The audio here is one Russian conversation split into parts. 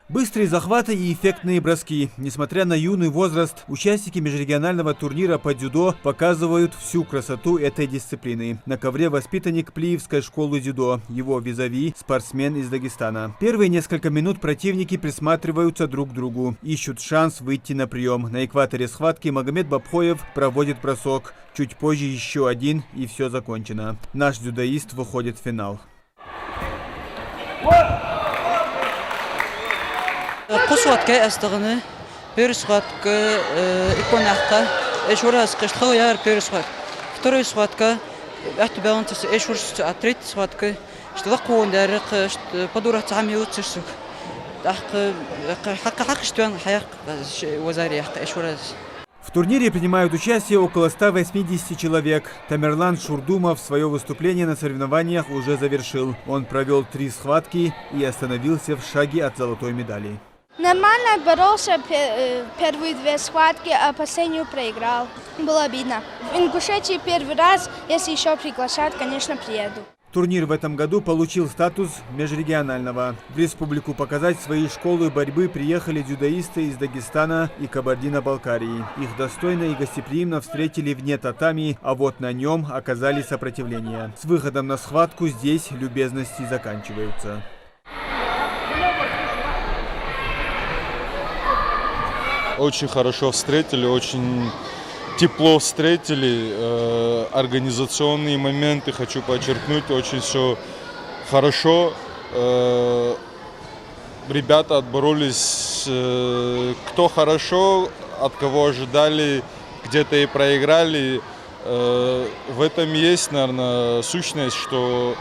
Быстрые захваты и эффектные броски. Несмотря на юный возраст, участники межрегионального турнира по дзюдо показывают всю красоту этой дисциплины. На ковре воспитанник Плиевской школы дзюдо, его визави – спортсмен из Дагестана. Первые несколько минут противники присматриваются друг к другу, ищут шанс выйти на прием. На экваторе схватки Магомед Бабхоев проводит бросок. Чуть позже еще один, и все закончено. Наш дзюдоист выходит в финал. قصواتك أستغنى بيرسواتك إكوناقة إيشورس قشطو يار بيرسوات второй схватка أحتبانتس إيشورس أتريت схватка اشتلقون دارق بدورة عميوت سرسوك حق شتوان حياق وزاري حق إيشورس. В турнире принимают участие около 180 человек. Тамерлан Шурдумов свое выступление на соревнованиях уже завершил. Он провел 3 схватки и остановился в шаге от золотой медали. Нормально боролся первые 2 схватки, а последнюю проиграл. Было обидно. В Ингушетии первый раз, если еще приглашают, конечно, приеду. Турнир в этом году получил статус межрегионального. В республику показать свои школы борьбы приехали дзюдоисты из Дагестана и Кабардино-Балкарии. Их достойно и гостеприимно встретили вне татами, а вот на нем оказали сопротивление. С выходом на схватку здесь любезности заканчиваются. Очень хорошо встретили, очень тепло встретили. Организационные моменты, хочу подчеркнуть, очень все хорошо. Ребята отборолись, кто хорошо, от кого ожидали, где-то и проиграли. В этом есть, наверное, сущность, что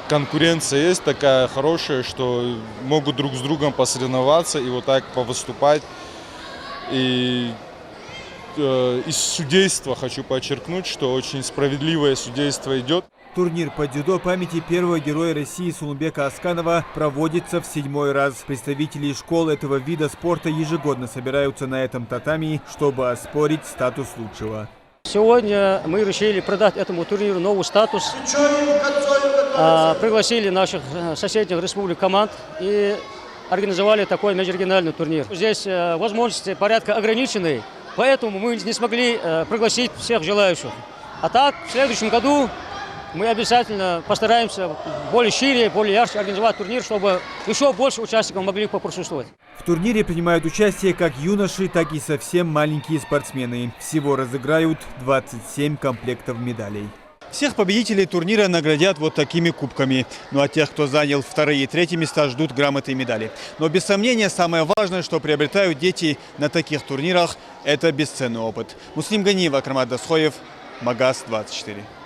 конкуренция есть такая хорошая, что могут друг с другом посоревноваться и вот так повыступать. И из судейства хочу подчеркнуть, что очень справедливое судейство идет. Турнир по дзюдо памяти первого героя России Сулумбека Асканова проводится в 7-й раз. Представители школ этого вида спорта ежегодно собираются на этом татами, чтобы оспорить статус лучшего. Сегодня мы решили придать этому турниру новый статус. Пригласили наших соседних республик команд и организовали такой межрегиональный турнир. Здесь возможности порядка ограниченные, поэтому мы не смогли пригласить всех желающих. А так, в следующем году мы обязательно постараемся более шире, более ярче организовать турнир, чтобы еще больше участников могли поприсутствовать. В турнире принимают участие как юноши, так и совсем маленькие спортсмены. Всего разыграют 27 комплектов медалей. Всех победителей турнира наградят вот такими кубками. Ну а тех, кто занял 2-е и 3-е места, ждут грамоты и медали. Но без сомнения, самое важное, что приобретают дети на таких турнирах, это бесценный опыт. Муслим Ганиев, Акрамат Дасхоев, Магаз 24.